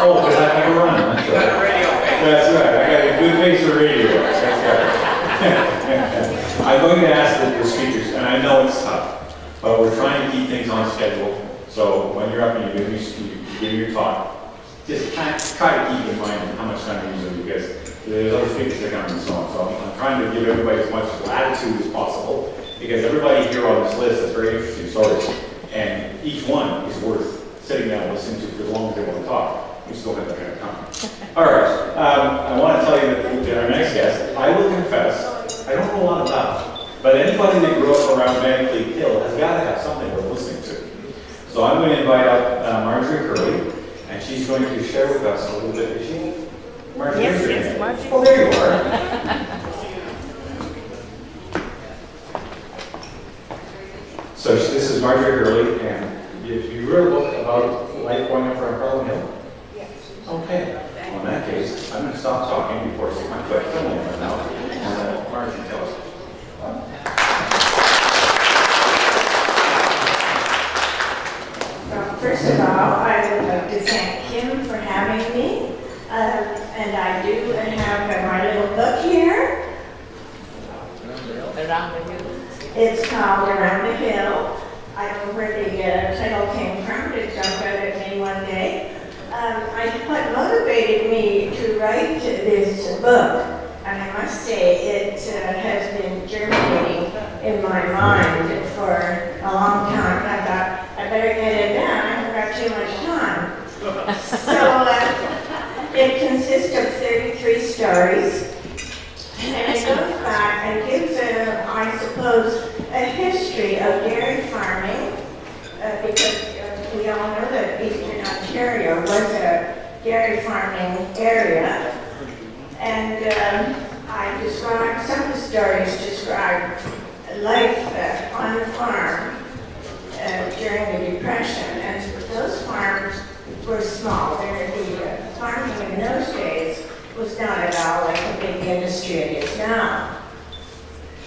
Oh, because I have a run, that's right. Got a radio face. That's right, I got a good face for radio, that's right. I'm going to ask the speakers, and I know it's tough, but we're trying to keep things on schedule. So when you're up and you give your talk, just try to keep in mind how much time you're using, because there's other speakers that are coming and so on. So I'm trying to give everybody as much latitude as possible, because everybody here on this list has very interesting stories, and each one is worth sitting down and listening to for as long as they want to talk. We still have that kind of time. All right, I want to tell you that our next guest, I will confess, I don't know a lot about, but anybody that grew up around Van Cleet Hill has got to have something worth listening to. So I'm going to invite up Marjorie Hurley, and she's going to share with us a little bit. Is she? Marjorie? Yes, Marjorie. Oh, there you are. So this is Marjorie Hurley, and you wrote a book about life growing up around Harlem Hill? Yes. Okay. Well, in that case, I'm going to stop talking before I stick my foot in my mouth, and Marjorie tell us. First of all, I would like to thank Kim for having me. And I do have my little book here. Around the hill. It's called Around the Hill. I don't know where the title came from, but it jumped out at me one day. What motivated me to write this book, and I must say it has been germinating in my mind for a long time. I thought, I better get it done. I haven't got too much time. So it consists of 33 stories. And it goes back and gives, I suppose, a history of dairy farming, because we all know that Eastern Ontario was a dairy farming area. And I describe, some of the stories describe life on the farm during the Depression. And those farms were small. The farming in those days was not at all like the big industry it is now.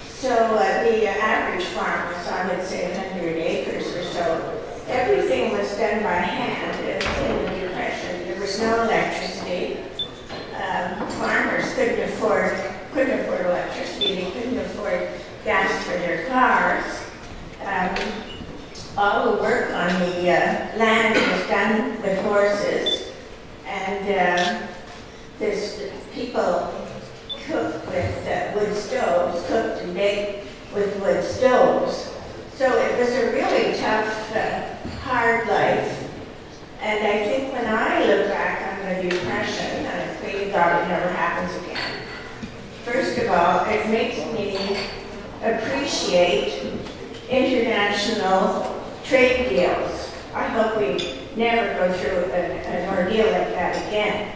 So the average farm was, I would say, 100 acres or so. Everything was done by hand in the Depression. There was no electricity. Farmers couldn't afford electricity. They couldn't afford gas for their cars. All the work on the land was done with horses, and people cooked with wood stoves, cooked and baked with wood stoves. So it was a really tough, hard life. And I think when I look back on the Depression, and I pray to God it never happens again, first of all, it makes me appreciate international trade deals. I hope we never go through an ordeal like that again.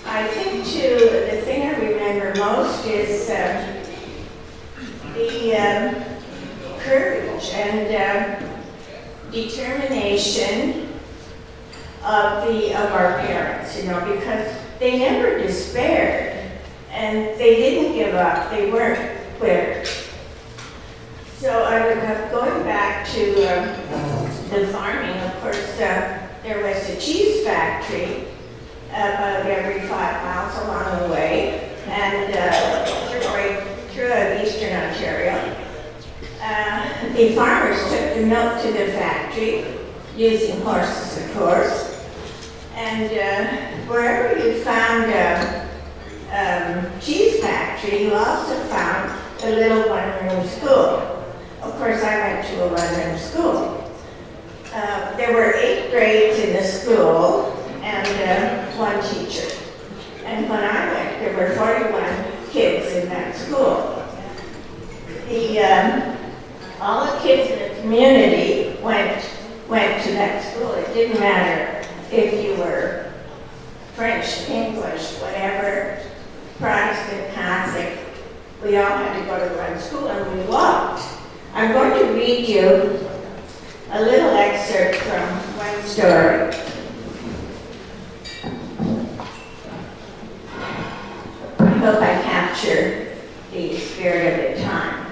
I think, too, the thing I remember most is the courage and determination of our parents, because they never despaired and they didn't give up. They weren't quitters. So I would have, going back to the farming, of course, there was a cheese factory about every 5 miles along the way, and right throughout Eastern Ontario. The farmers took the milk to the factory, using horses, of course, and wherever you found a cheese factory, you also found a little one-room school. Of course, I went to a one-room school. There were 8 grades in the school, and 1 teacher. And when I went, there were 41 kids in that school. All the kids in the community went to that school. It didn't matter if you were French, English, whatever, Protestant, Catholic. We all had to go to one school, and we walked. I'm going to read you a little excerpt from one story. I hope I capture the spirit of the time.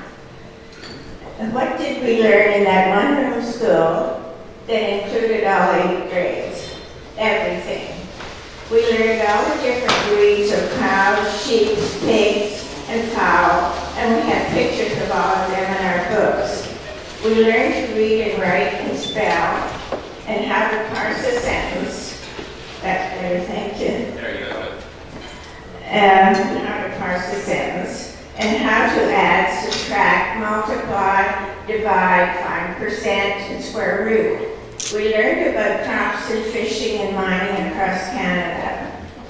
And what did we learn in that one-room school that included all 8 grades? Everything. We learned all the different breeds of cows, sheep, pigs, and fowl, and we had pictures of all of them in our books. We learned to read and write and spell, and how to parse a sentence. That's better, thank you. There you go. And how to parse a sentence, and how to add, subtract, multiply, divide, find percent, and square root. We learned about crops and fishing and mining across Canada.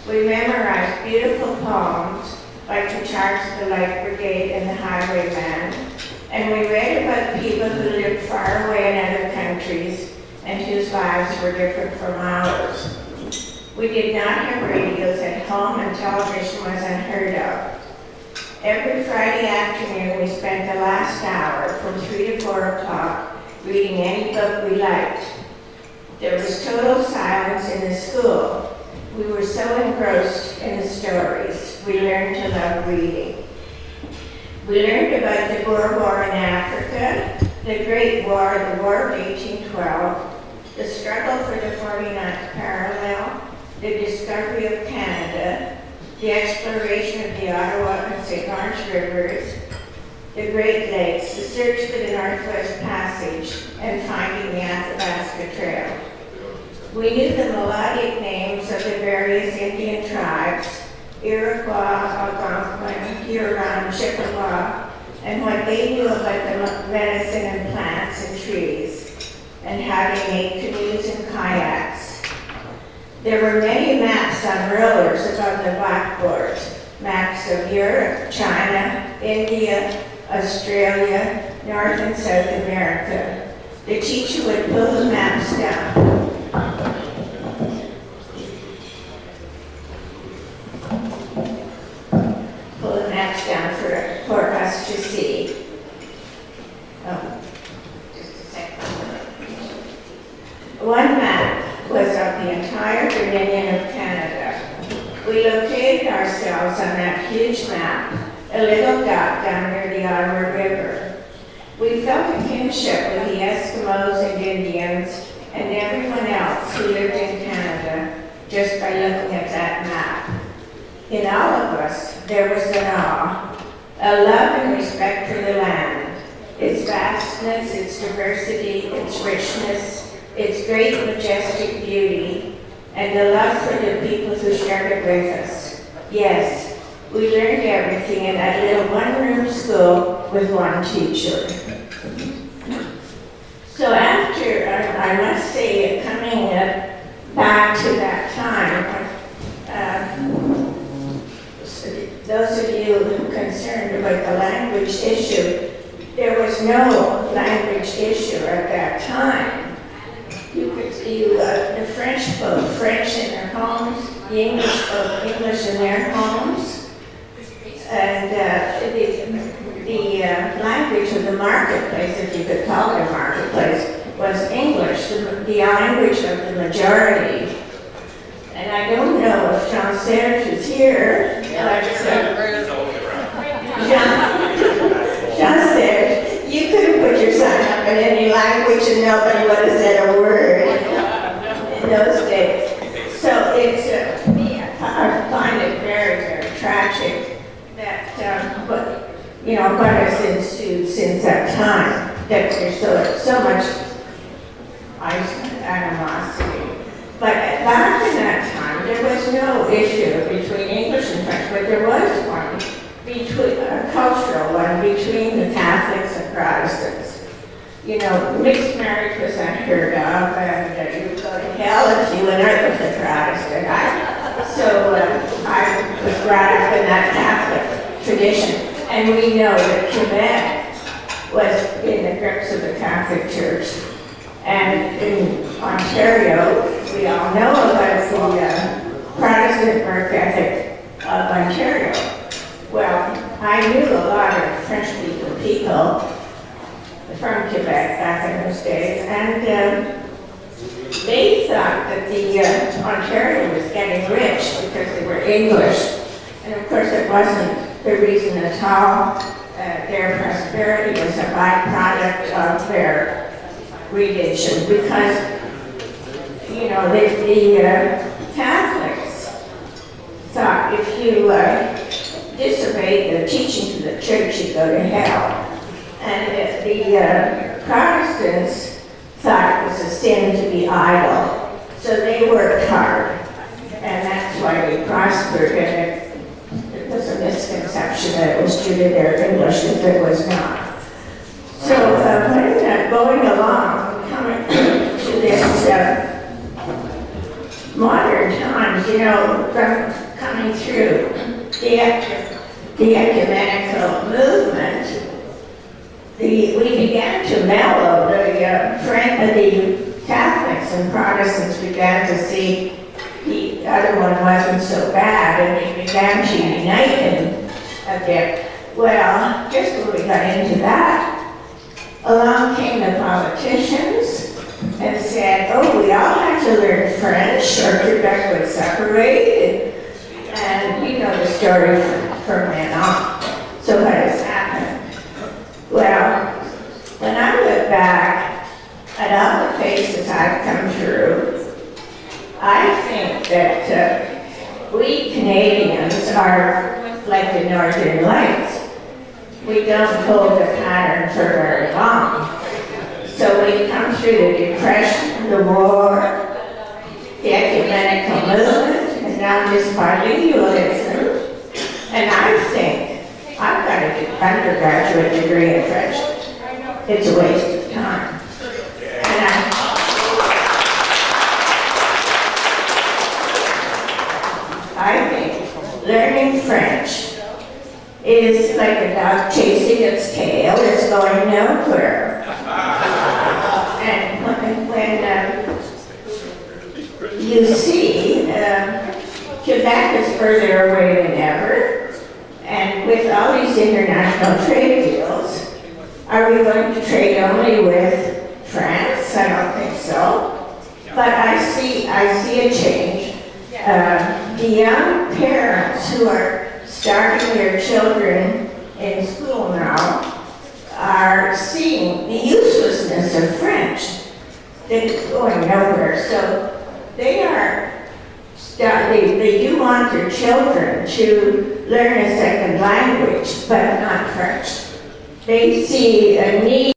We memorized beautiful poems like The Charge of the Light Brigade and The Highwayman. And we read about people who lived far away in other countries and whose lives were different from ours. We did not have radios at home, and television was unheard of. Every Friday afternoon, we spent the last hour from 3 to 4 o'clock reading any book we liked. There was total silence in the school. We were so engrossed in the stories. We learned to love reading. We learned about the Boer War in Africa, the Great War, the War of 1812, the struggle for the 49th parallel, the discovery of Canada, the exploration of the Ottawa and St. Lawrence rivers, the Great Lakes, the search for the Northwest Passage, and finding the Athabasca Trail. We knew the melodic names of the various Indian tribes, Iroquois, Algonquin, Huron, Chippewa, and what they knew about the medicine and plants and trees, and how they made canoes and kayaks. There were many maps on rollers above the blackboards, maps of Europe, China, India, Australia, North and South America. The teacher would pull the maps down. Pull the maps down for us to see. Oh, just a second. One map was of the entire Dominion of Canada. We located ourselves on that huge map, a little dot down near the Ottawa River. We felt a kinship with the Eskimos and Indians and everyone else who lived in Canada just by looking at that map. In all of us, there was an awe, a love and respect for the land, its vastness, its diversity, its richness, its great majestic beauty, and a love for the people who shared it with us. Yes, we learned everything in that little one-room school with one teacher. So after, I must say, coming back to that time, those of you concerned about the language issue, there was no language issue at that time. The French spoke French in their homes, the English spoke English in their homes, and the language of the marketplace, if you could call it a marketplace, was English, the language of the majority. And I don't know if Jean Serge is here, but Jean Serge, you could have put your sign up in any language and nobody would have said a word in those days. So it's, I find it very, very tragic that, what has ensued since that time, that there's so much animosity. But back in that time, there was no issue between English and French, but there was one, a cultural one, between the Catholics and Protestants. Mixed marriage was unheard of, and you would go to hell if you went out with a Protestant. I was brought up in that Catholic tradition, and we know that Quebec was in the grips of the Catholic Church. And in Ontario, we all know about the Protestant work ethic of Ontario. Well, I knew a lot of French-speaking people from Quebec back in those days, and they thought that Ontario was getting rich because they were English. And of course, it wasn't the reason at all. Their prosperity was a byproduct of their religion, because the Catholics you disobey the teachings of the church, you go to hell. And the Protestants thought it was a sin to be idle, so they worked hard, and that's why they prospered. And it was a misconception that it was due to their English if it was not. So when going along, coming to this modern times, you know, coming through the ecumenical movement, we began to mellow. The Catholics and Protestants began to see the other one wasn't so bad, and we began to unite a bit. Well, just when we got into that, along came the politicians and said, oh, we all have to learn French or Quebec would separate, and you know the story from then on. So what has happened? Well, when I look back at all the phases I've come through, I think that we Canadians are like the Northern Lights. We don't hold a pattern for very long. So we come through the Depression, the war, the ecumenical movement, and now this bilingualism. And I think I've got an undergraduate degree in French. It's a waste of time. And I think learning French is like a dog chasing its tail. It's going nowhere. And when you see Quebec is further away than ever, and with all these international trade deals, are we going to trade only with France? I don't think so. But I see a change. The young parents who are starting their children in school now are seeing the uselessness of French. It's going nowhere. So they do want their children to learn a second language, but not French. They see a need